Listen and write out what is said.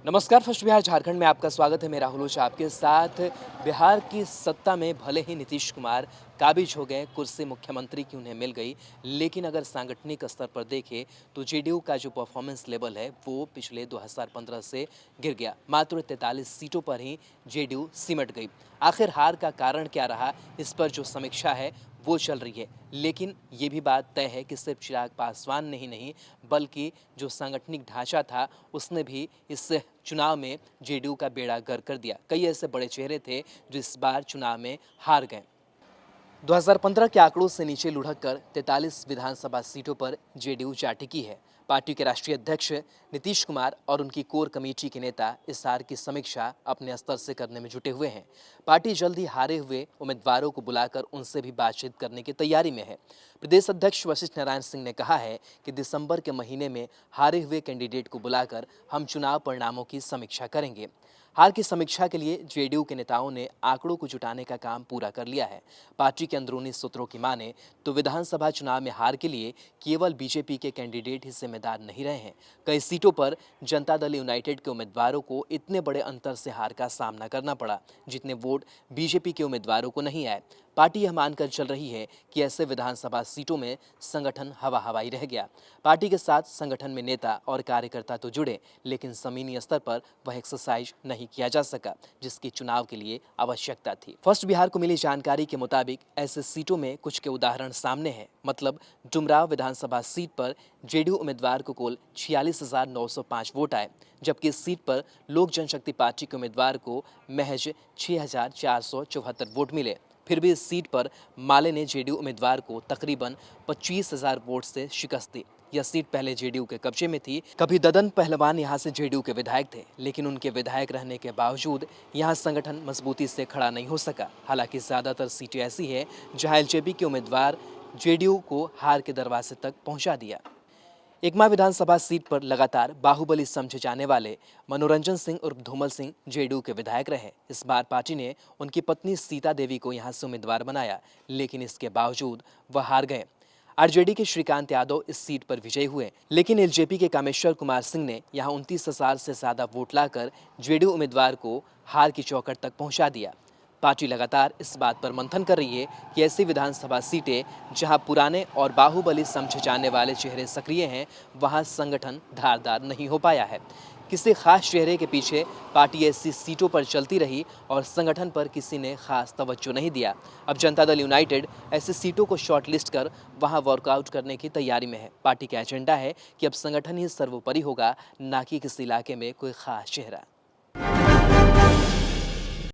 नमस्कार। फर्स्ट बिहार झारखंड में आपका स्वागत है। मैं राहुल ओझा आपके साथ। बिहार की सत्ता में भले ही नीतीश कुमार काबिज हो गए, कुर्सी मुख्यमंत्री की उन्हें मिल गई, लेकिन अगर सांगठनिक स्तर पर देखें तो जेडीयू का जो परफॉर्मेंस लेवल है वो पिछले 2015 से गिर गया। मात्र 43 सीटों पर ही जेडीयू सिमट गई। आखिर हार का कारण क्या रहा, इस पर जो समीक्षा है वो चल रही है, लेकिन ये भी बात तय है कि सिर्फ चिराग पासवान ने ही नहीं बल्कि जो सांगठनिक ढांचा था उसने भी इस चुनाव में जेडीयू का बेड़ा गर्क कर दिया। कई ऐसे बड़े चेहरे थे जो इस बार चुनाव में हार गए। 2015 के आंकड़ों से नीचे लुढ़क कर 43 विधानसभा सीटों पर जेडीयू जा टिकी है। पार्टी के राष्ट्रीय अध्यक्ष नीतीश कुमार और उनकी कोर कमेटी के नेता इस हार की समीक्षा अपने स्तर से करने में जुटे हुए हैं। पार्टी जल्द ही हारे हुए उम्मीदवारों को बुलाकर उनसे भी बातचीत करने की तैयारी में है। प्रदेश अध्यक्ष वशिष्ठ नारायण सिंह ने कहा है कि दिसंबर के महीने में हारे हुए कैंडिडेट को बुलाकर हम चुनाव परिणामों की समीक्षा करेंगे। हार की समीक्षा के लिए जेडीयू के नेताओं ने आंकड़ों को जुटाने का काम पूरा कर लिया है। पार्टी के अंदरूनी सूत्रों की माने तो विधानसभा चुनाव में हार के लिए केवल बीजेपी के कैंडिडेट ही जिम्मेदार नहीं रहे हैं। कई सीटों पर जनता दल यूनाइटेड के उम्मीदवारों को इतने बड़े अंतर से हार का सामना करना पड़ा जितने वोट बीजेपी के उम्मीदवारों को नहीं आए। पार्टी यह मानकर चल रही है कि ऐसे विधानसभा सीटों में संगठन हवा हवाई रह गया। पार्टी के साथ संगठन में नेता और कार्यकर्ता तो जुड़े, लेकिन जमीनी स्तर पर वह एक्सरसाइज नहीं किया जा सका जिसकी चुनाव के लिए आवश्यकता थी। फर्स्ट बिहार को मिली जानकारी के मुताबिक ऐसे सीटों में कुछ के उदाहरण सामने हैं। मतलब डुमराव विधानसभा सीट पर जेडीयू उम्मीदवार को कुल 46,905 वोट आए, जबकि इस सीट पर लोक जनशक्ति पार्टी के उम्मीदवार को महज 6,474 वोट मिले। फिर भी इस सीट पर माले ने जेडीयू उम्मीदवार को तकरीबन 25,000 वोट से शिकस्त दी। यह सीट पहले जेडीयू के कब्जे में थी। कभी ददन पहलवान यहां से जेडीयू के विधायक थे, लेकिन उनके विधायक रहने के बावजूद यहां संगठन मजबूती से खड़ा नहीं हो सका। हालांकि ज्यादातर सीटें ऐसी है जहां एलजेपी के उम्मीदवार जेडीयू को हार के दरवाजे तक पहुंचा दिया। एकमा विधानसभा सीट पर लगातार बाहुबली समझे जाने वाले मनोरंजन सिंह उर्फ धूमल सिंह जेडीयू के विधायक रहे। इस बार पार्टी ने उनकी पत्नी सीता देवी को यहां से उम्मीदवार बनाया, लेकिन इसके बावजूद वह हार गए। आरजेडी के श्रीकांत यादव इस सीट पर विजयी हुए, लेकिन एलजेपी के कामेश्वर कुमार सिंह ने यहां 29,000 से ज्यादा वोट लाकर जेडीयू उम्मीदवार को हार की चौखट तक पहुंचा दिया। पार्टी लगातार इस बात पर मंथन कर रही है कि ऐसी विधानसभा सीटें जहां पुराने और बाहुबली समझे जाने वाले चेहरे सक्रिय हैं, वहां संगठन धारदार नहीं हो पाया है। किसी खास चेहरे के पीछे पार्टी ऐसी सीटों पर चलती रही और संगठन पर किसी ने खास तवज्जो नहीं दिया। अब जनता दल यूनाइटेड ऐसी सीटों को शॉर्टलिस्ट कर वहां वर्कआउट करने की तैयारी में है। पार्टी का एजेंडा है कि अब संगठन ही सर्वोपरि होगा, ना कि किसी इलाके में कोई खास चेहरा।